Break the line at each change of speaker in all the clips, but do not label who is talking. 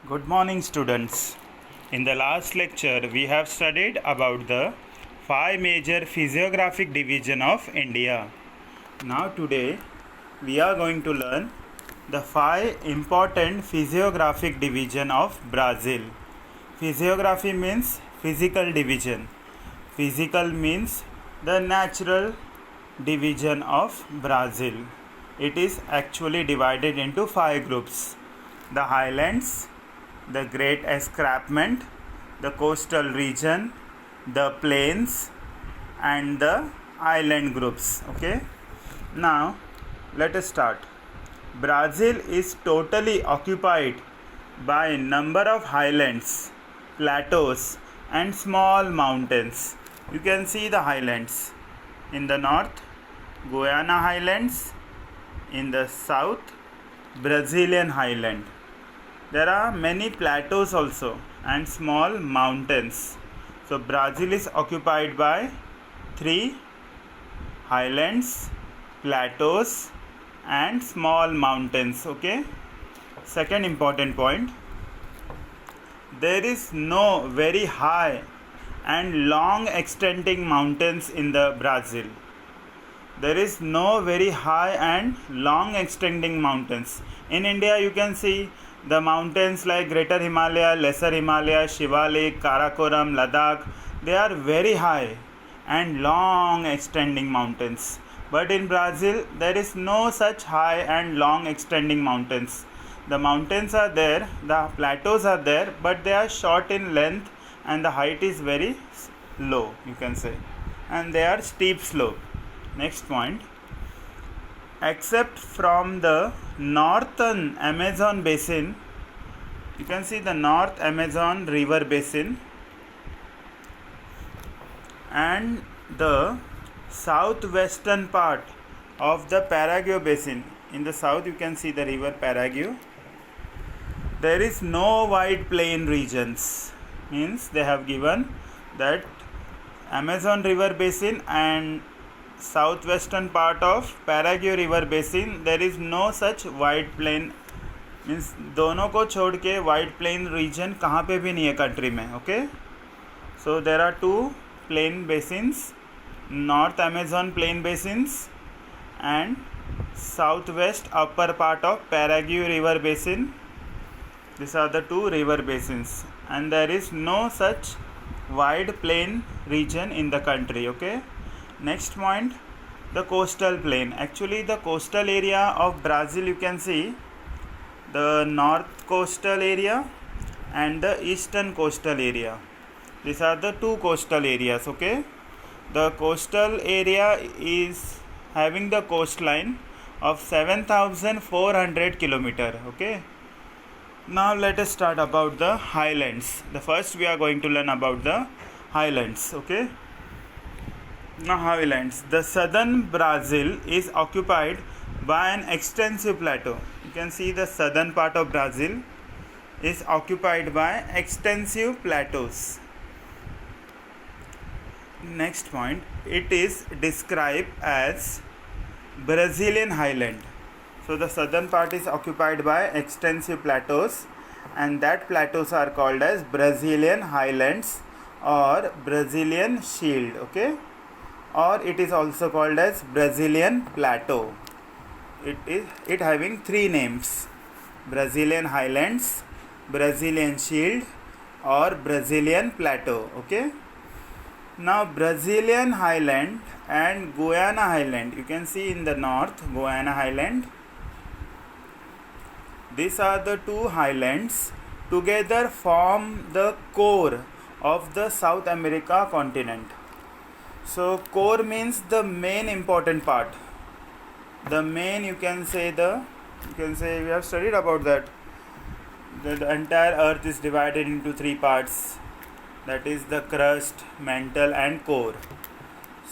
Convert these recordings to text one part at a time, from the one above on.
Good morning, students. In the last lecture, we have studied about the five major physiographic division of India. Now today, we are going to learn the five important physiographic division of Brazil. Physiography means physical division. Physical means the natural division of Brazil. It is actually divided into five groups: the highlands, the great escarpment, the coastal region, the plains, and the island groups. Okay, now let us start. Brazil is totally occupied by a number of highlands, plateaus, and small mountains. You can see the highlands in the north, Guiana Highlands; in the south, Brazilian Highland. There are many plateaus also and small mountains. So Brazil is occupied by three highlands, plateaus, and small mountains. Okay. Second important point, there is no very high and long extending mountains in the Brazil. There is no very high and long extending mountains. In India, you can see the mountains like Greater Himalaya, Lesser Himalaya, Shivalik, Karakoram, Ladakh. They are very high and long extending mountains. But in Brazil, there is no such high and long extending mountains. The mountains are there, the plateaus are there, but they are short in length and the height is very low, you can say. And they are steep slope. Next point, except from the northern Amazon basin, you can see the North Amazon river basin and the southwestern part of the Paraguay basin. In the south you can see the river Paraguay. There is no wide plain regions, means they have given that Amazon river basin and southwestern part of Paraguay river basin, there is no such wide plain, means दोनों को छोड़ के wide plain reason कहाँ पे भी नहीं है country में. Okay, so there are two plain basins, north Amazon plain basins and south west upper part of Paraguay river basin. This are the two river basins and there is no such wide plain region in the country. Okay, next point, the coastal plain. Actually the coastal area of Brazil, you can see the north coastal area and the eastern coastal area. These are the two coastal areas. Okay, the coastal area is having the coastline of 7,400 kilometer. Okay, now let us start about the highlands. The first we are going to learn about the highlands. Okay, now highlands. The southern Brazil is occupied by an extensive plateau. You can see the southern part of Brazil is occupied by extensive plateaus. Next point, it is described as Brazilian highland. So the southern part is occupied by extensive plateaus and that plateaus are called as Brazilian highlands or Brazilian shield. Okay, or it is also called as Brazilian plateau. It having three names: Brazilian highlands, Brazilian shield, or Brazilian plateau. Okay, now Brazilian highland and Guiana highland, you can see in the north Guiana highland. These are the two highlands together form the core of the South America continent. So core means the main important part. The main, you can say we have studied about that. The entire earth is divided into three parts. That is the crust, mantle and core.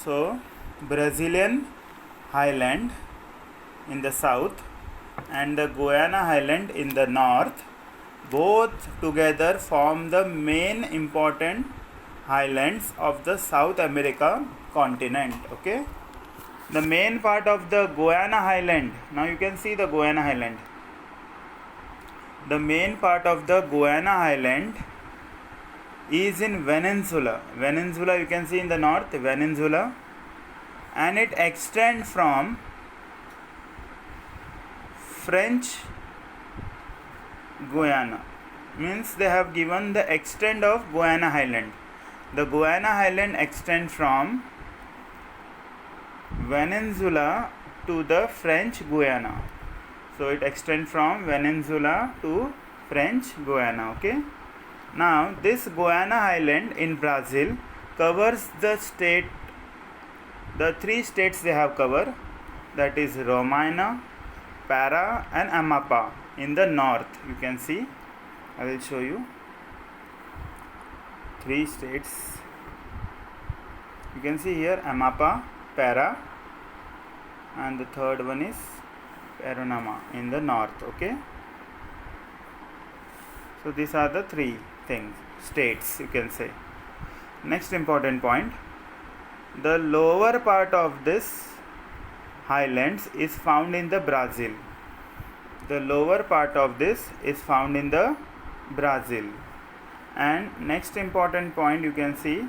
So Brazilian highland in the south and the Guiana highland in the north, both together form the main important highlands of the South America continent. Okay, the main part of the Guiana highland, now you can see the Guiana highland. The main part of the Guiana Island is in Venezuela. Venezuela, you can see in the north, Venezuela, and it extends from French Guiana. Means they have given the extent of Guiana Island. The Guiana Island extends from Venezuela to the French Guiana. So it extends from Venezuela to French Guiana. Okay. Now this Guiana Island in Brazil covers the three states they have covered, that is Roraima, Pará and Amapá in the north. You can see, I will show you three states. You can see here Amapá, Pará, and the third one is Roraima in the north. Okay, so these are the three states, you can say. Next important point, the lower part of this highlands is found in the Brazil. The lower part of this is found in the Brazil. And next important point, you can see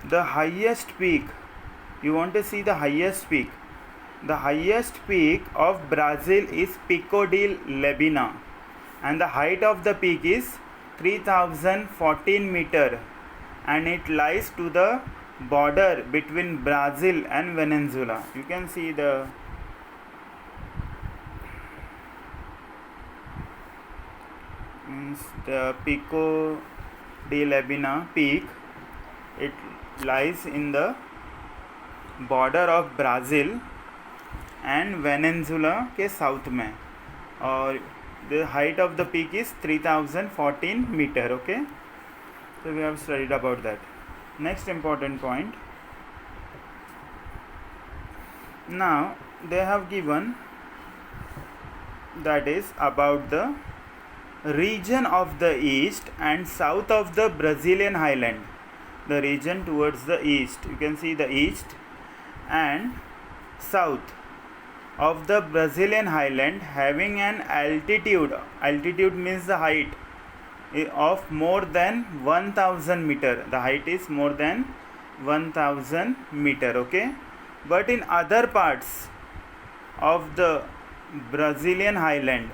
the highest peak. You want to see the highest peak. The highest peak of Brazil is Pico de Lebina, and the height of the peak is 3014 meter, and it lies to the border between Brazil and Venezuela. You can see the Pico de Lebina peak. It lies in the border of Brazil and Venezuela के south में, और the height of the peak is 3014 meter. Okay, so we have studied about that. Next important point, now they have given, that is about the region of the east and south of the Brazilian highland. The region towards the east, you can see the east and south of the Brazilian highland having an altitude means the height of more than 1000 meter. The height is more than 1000 meter. Okay, but in other parts of the Brazilian highland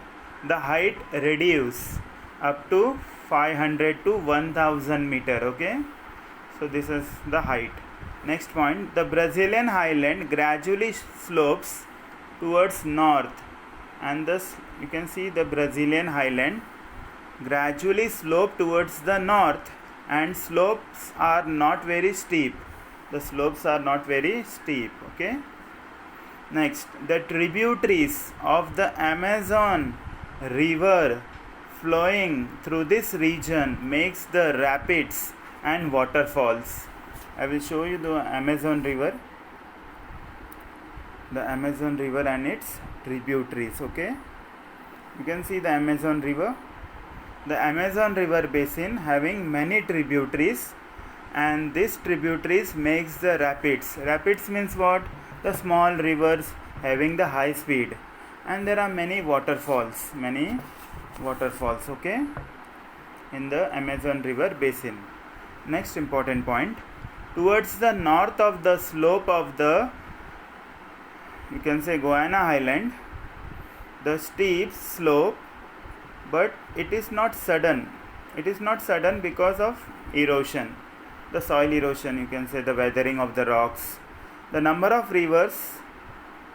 the height reduces up to 500 to 1000 meter. Okay, so this is the height. Next point, the Brazilian highland gradually slopes towards north, and thus you can see the Brazilian highland gradually slope towards the north, and slopes are not very steep. The slopes are not very steep. Okay, next, the tributaries of the Amazon river flowing through this region makes the rapids and waterfalls. I will show you the Amazon river and its tributaries. Okay, you can see the Amazon river. The Amazon river basin having many tributaries, and these tributaries makes the rapids. Rapids means what? The small rivers having the high speed, and there are many waterfalls. Okay, in the Amazon river basin. Next important point, towards the north of the slope of the, you can say, Guiana Island, the steep slope, but it is not sudden. It is not sudden because of erosion, the soil erosion, you can say, the weathering of the rocks. The number of rivers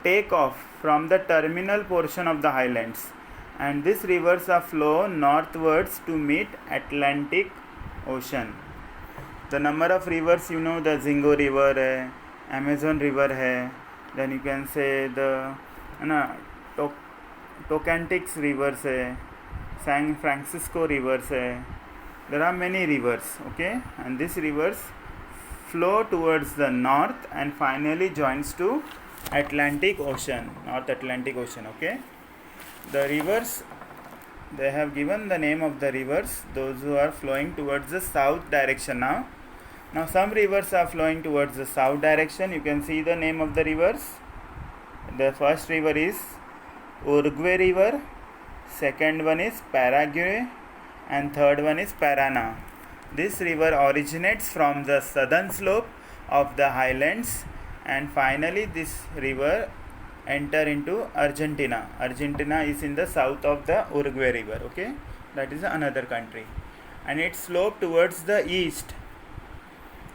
take off from the terminal portion of the highlands, and these rivers are flow northwards to meet Atlantic Ocean. The number of rivers, you know, the Zingo river है, Amazon river है, then you can say the Tocantins rivers है, San Francisco rivers है. There are many rivers. Okay, and these rivers flow towards the north and finally joins to Atlantic Ocean, North Atlantic Ocean. Okay, the rivers, they have given the name of the rivers, those who are flowing towards the south direction. Now some rivers are flowing towards the south direction. You can see the name of the rivers. The first river is Uruguay River, second one is Paraguay, and third one is Parana. This river originates from the southern slope of the highlands, and finally this river enter into Argentina. Argentina is in the south of the Uruguay River, okay? That is another country. And it slope towards the east.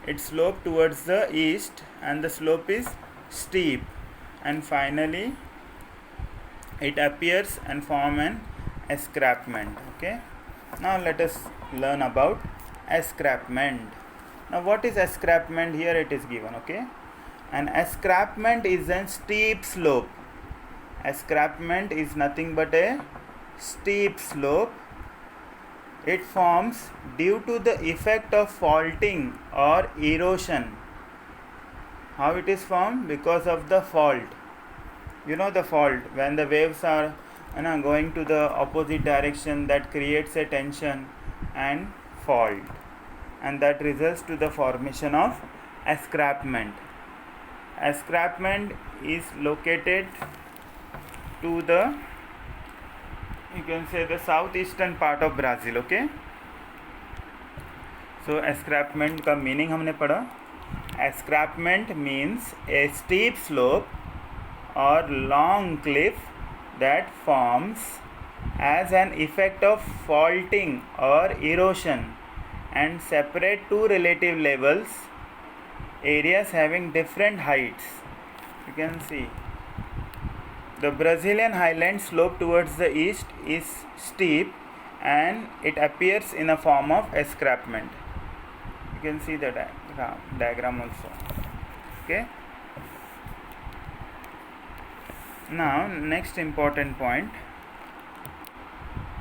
It slope towards the east, and the slope is steep. And finally it appears and form an escarpment, okay? Now let us learn about escarpment. Now what is escarpment? Here it is given, okay? An escarpment is a steep slope. Escarpment is nothing but a steep slope. It forms due to the effect of faulting or erosion. How it is formed? Because of the fault. You know the fault, when the waves are going to the opposite direction, that creates a tension and fault, and that results to the formation of escarpment. Escarpment is located to the, you can say, the southeastern part of Brazil, okay? So escarpment का meaning हमने पढ़ा. Escarpment means a steep slope or long cliff that forms as an effect of faulting or erosion and separate two relative levels, areas having different heights. You can see the Brazilian highlands slope towards the east is steep, and it appears in a form of escarpment. You can see the diagram also, okay? Now next important point,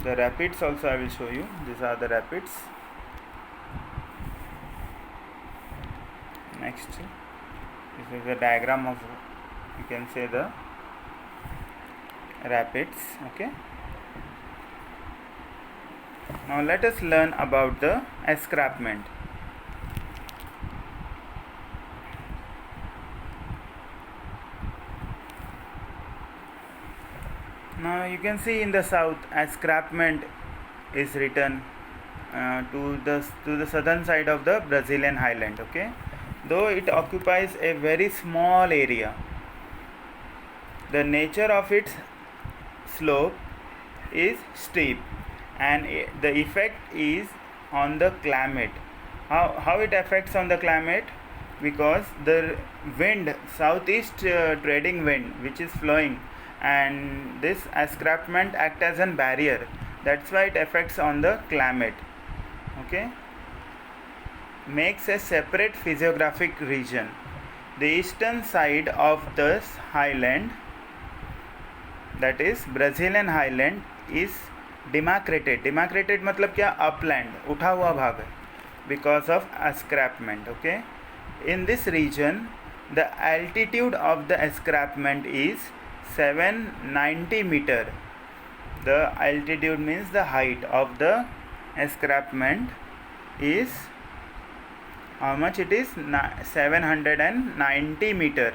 the rapids also I will show you. These are the rapids. Next, this is the diagram of, you can say, the rapids, okay? Now let us learn about the escarpment. Now you can see in the south, escarpment is written to the southern side of the Brazilian highland, okay? Though it occupies a very small area, the nature of its slope is steep, and the effect is on the climate. How it affects on the climate? Because the wind, southeast trading wind, which is flowing, and this escarpment act as a barrier. That's why it affects on the climate, okay? Makes a separate physiographic region. The eastern side of this highland, that is Brazilian highland, is demarcated. Demarcated मतलब क्या? Upland, उठा हुआ भाग, because of escarpment, okay? In this region, the altitude of the escarpment is 790 meter. The altitude means the height of the escarpment is how much? It is 790 meter.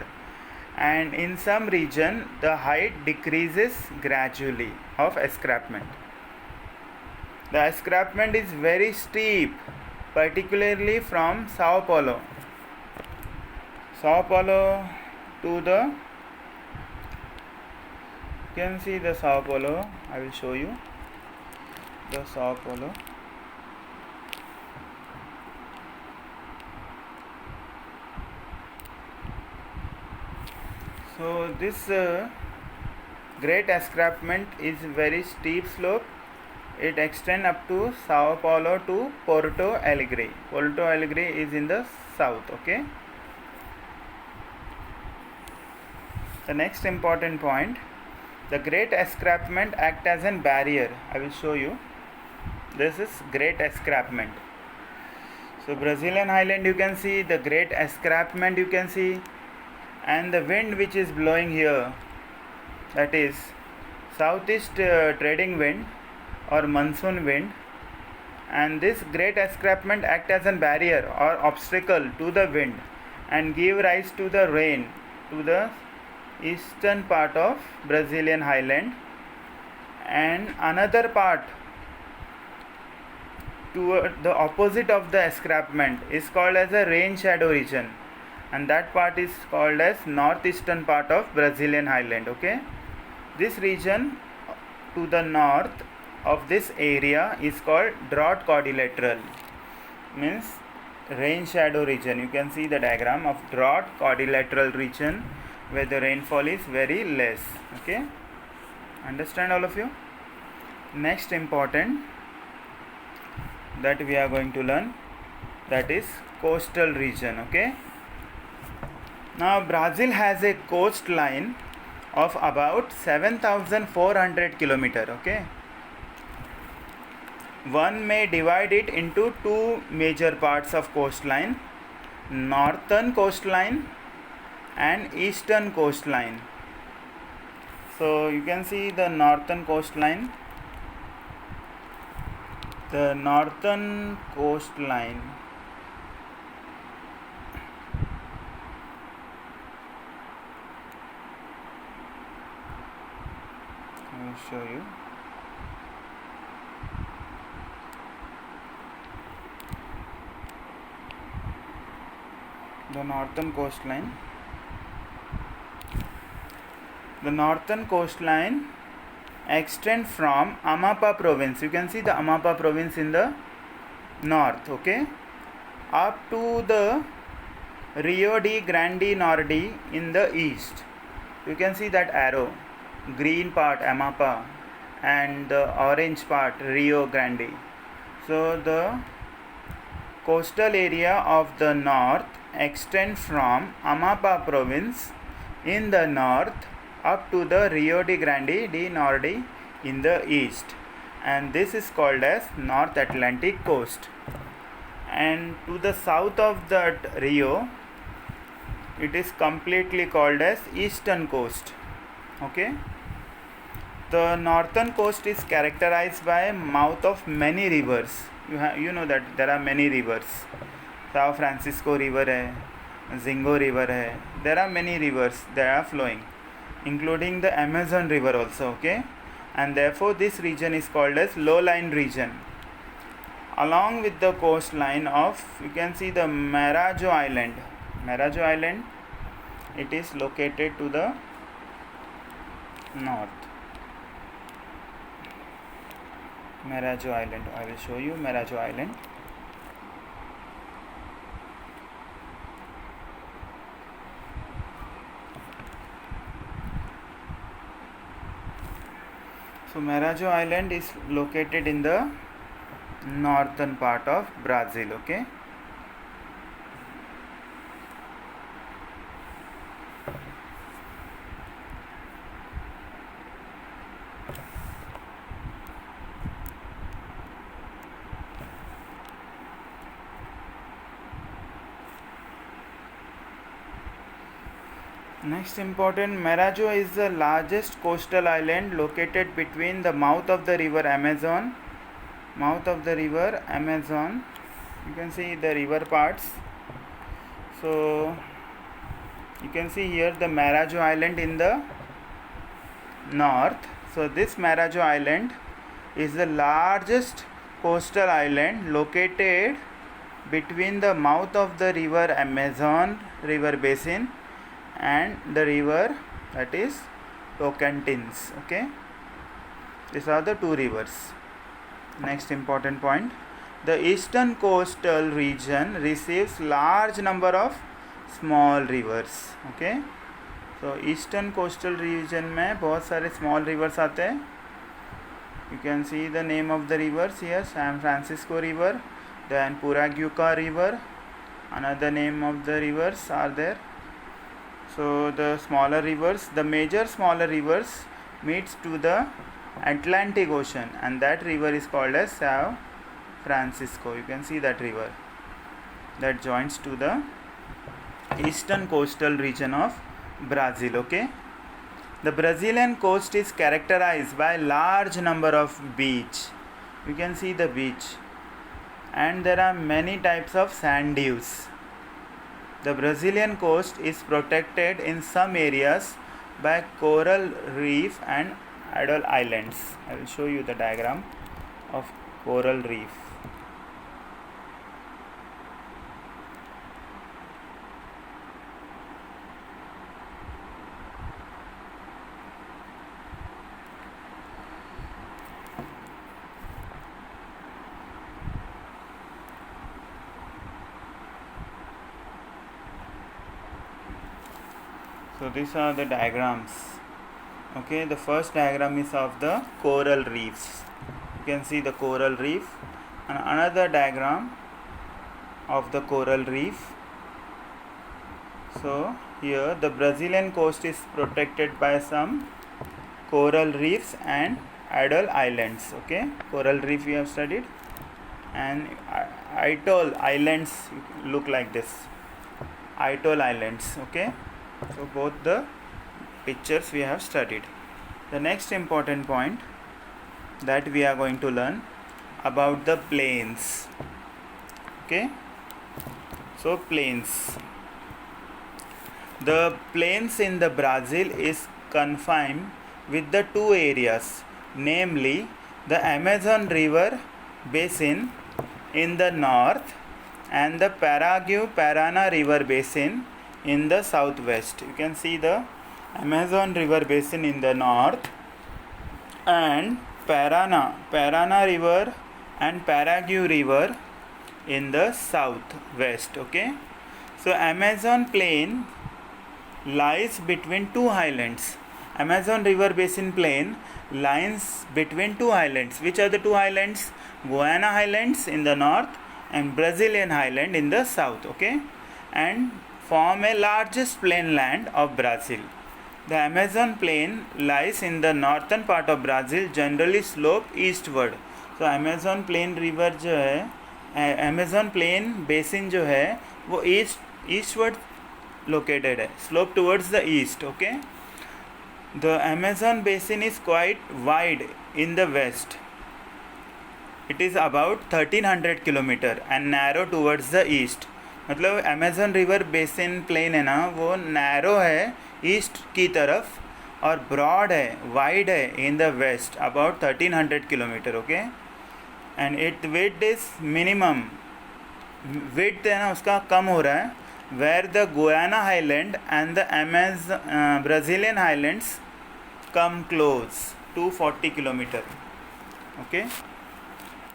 And in some region the height decreases gradually of escarpment. The escarpment is very steep, particularly from Sao Paulo to the, you can see the Sao Paulo. I will show you the Sao Paulo. So this great escarpment is very steep slope. It extends up to Sao Paulo to Porto Alegre. Porto Alegre is in the south, okay? The next important point, the great escarpment act as a barrier. I will show you. This is great escarpment. So Brazilian highland, you can see the great escarpment, you can see, and the wind which is blowing here, that is southeast trading wind or monsoon wind, and this great escarpment act as a barrier or obstacle to the wind and give rise to the rain, to the eastern part of Brazilian highland, and another part toward the opposite of the escarpment is called as a rain shadow region, and that part is called as northeastern part of Brazilian highland. Okay, this region to the north of this area is called drought quadrilateral, means rain shadow region. You can see the diagram of drought quadrilateral region where the rainfall is very less. Okay, understand all of you? Next important that we are going to learn, that is coastal region. Okay, now Brazil has a coastline of about 7,400 kilometer. Okay, one may divide it into two major parts of coastline: northern coastline and eastern coastline. So you can see the northern coastline. The northern coastline I will show you. The northern coastline extend from Amapá province. You can see the Amapá province in the north. Okay, up to the Rio de Grande Norte in the east. You can see that arrow, green part Amapá and the orange part Rio Grande. So the coastal area of the north extend from Amapá province in the north up to the Rio de Grande de Norte in the east, and this is called as North Atlantic coast. And to the south of that Rio, it is completely called as eastern coast. Okay, the northern coast is characterized by mouth of many rivers. You know that there are many rivers. Sao Francisco river है, Zingo river है. There are many rivers that are flowing, including the Amazon river also. Okay, and therefore this region is called as lowline region. Along with the coastline of, you can see the Marajo Island. Marajo Island, it is located to the north. Marajo Island, I will show you Marajo Island. So Marajo Island is located in the northern part of Brazil. Okay, next important, Marajo is the largest coastal island located between the mouth of the river Amazon. You can see the river parts. So you can see here the Marajo Island in the north. So this Marajo Island is the largest coastal island located between the mouth of the river Amazon river basin and the river, that is Tocantins. Okay, these are the two rivers. Next important point, the eastern coastal region receives large number of small rivers. Okay, so eastern coastal region में बहुत सारे small rivers आते हैं. You can see the name of the rivers here: San Francisco River, then Puraguca River. Another name of the rivers are there. So the smaller rivers, the major smaller rivers meets to the Atlantic Ocean, and that river is called as Sao Francisco. You can see that river that joins to the eastern coastal region of Brazil. Okay, the Brazilian coast is characterized by large number of beach. You can see the beach, and there are many types of sand dunes. The Brazilian coast is protected in some areas by coral reef and Atoll Islands. I will show you the diagram of coral reef. So these are the diagrams. Okay, the first diagram is of the coral reefs. You can see the coral reef, and another diagram of the coral reef. So here the Brazilian coast is protected by some coral reefs and Atoll Islands. Okay, coral reef we have studied, and Atoll Islands look like this. Atoll Islands. Okay, so both the pictures we have studied. The next important point that we are going to learn about the plains. Okay, so plains. The plains in the Brazil is confined with the two areas, namely the Amazon River basin in the north and the Paraguay-Parana River basin in the southwest. You can see the Amazon River basin in the north and Parana River and Paraguay River in the southwest. Okay, so Amazon plain lies between two highlands. Amazon River basin plain lies between two highlands. Which are the two highlands? Guiana Highlands in the north and Brazilian Highland in the south. Okay, and form a largest plainland of Brazil. The Amazon plain lies in the northern part of Brazil, generally slope eastward. So Amazon plain river जो है, Amazon plain basin जो है वो eastward located है, slope towards the east. Okay, the Amazon basin is quite wide in the west. It is about 1300 km and narrow towards the east. मतलब Amazon river basin plane है ना, वो narrow है east की तरफ और broad है, वाइड है in the west, about 1300 kilometre. Okay, and it width is minimum, width है ना उसका कम हो रहा है, where the Guyana highland and the Brazilian highlands come close 240 kilometre. Okay,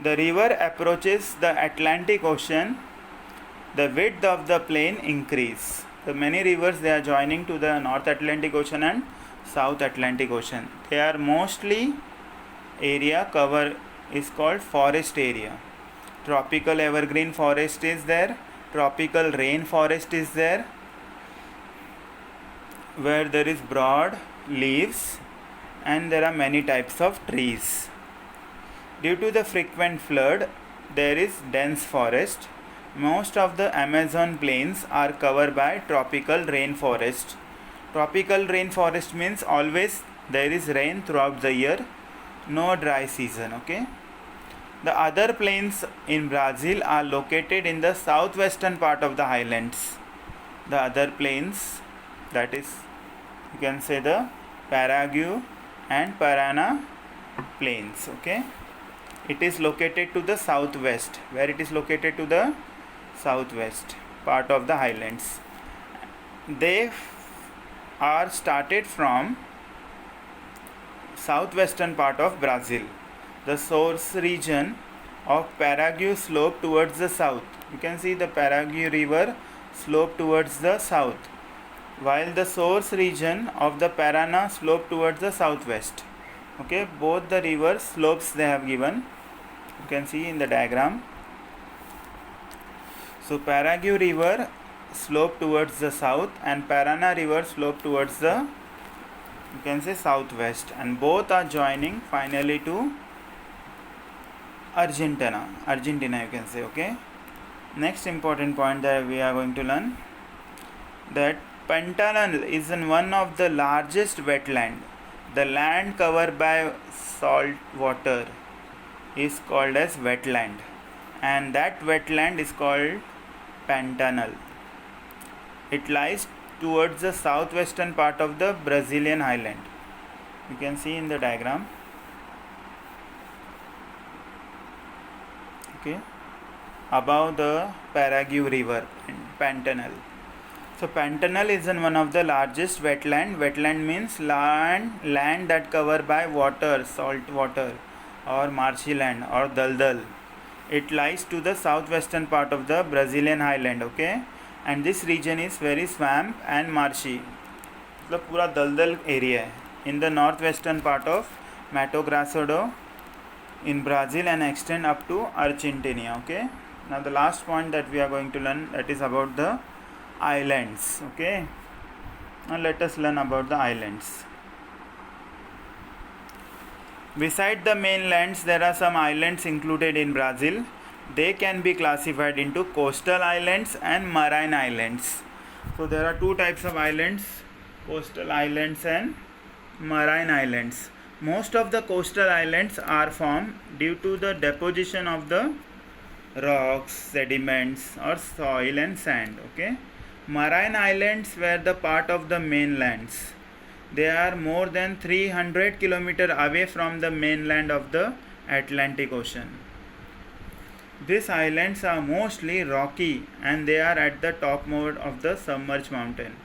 the river approaches the Atlantic Ocean, the width of the plain increase. So many rivers they are joining to the North Atlantic Ocean and South Atlantic Ocean. They are mostly area cover is called forest area. Tropical evergreen forest is there, tropical rain forest is there, where there is broad leaves and there are many types of trees. Due to the frequent flood, there is dense forest. Most of the Amazon plains are covered by tropical rainforest. Tropical rainforest means always there is rain throughout the year, no dry season. Okay, the other plains in Brazil are located in the southwestern part of the highlands. The other plains, that is, you can say the Paraguay and Parana plains. Okay, it is located to the southwest, where it is located to the southwest part of the highlands. They are started from southwestern part of Brazil. The source region of Paraguay slope towards the south. You can see the Paraguay river slope towards the south, while the source region of the Parana slope towards the southwest. Okay, both the river slopes they have given. You can see in the diagram. So Paraguay river slope towards the south and Parana river slope towards the, you can say, southwest, and both are joining finally to Argentina you can say. Okay, next important point that we are going to learn, that Pantanal is in one of the largest wetland. The land covered by salt water is called as wetland, and that wetland is called Pantanal. It lies towards the southwestern part of the Brazilian island. You can see in the diagram. Okay, above the Paraguay River, Pantanal. So Pantanal is one of the largest wetland. Wetland means land that covered by water, salt water, or marshy land, or daldal. It lies to the southwestern part of the Brazilian highland. Okay, and this region is very swamp and marshy. मतलब पूरा दलदल area है in the northwestern part of Mato Grosso in Brazil and extend up to Argentina. Okay, now the last point that we are going to learn, that is about the islands. Okay, now let us learn about the islands. Beside the mainlands, there are some islands included in Brazil. They can be classified into coastal islands and marine islands. So there are two types of islands, coastal islands and marine islands. Most of the coastal islands are formed due to the deposition of the rocks, sediments, or soil and sand. Okay, marine islands were the part of the mainlands. They are more than 300 kilometers away from the mainland of the Atlantic Ocean. These islands are mostly rocky and they are at the topmost of the submerged mountain.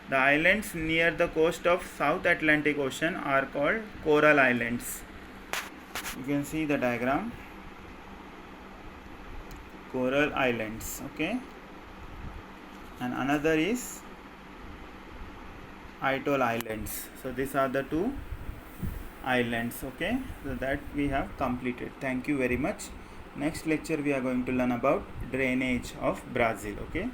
The islands near the coast of South Atlantic Ocean are called coral islands. You can see the diagram. Coral islands. Okay, and another is Atoll Islands. So these are the two islands. Okay, so that we have completed. Thank you very much. Next lecture we are going to learn about drainage of Brazil. Okay.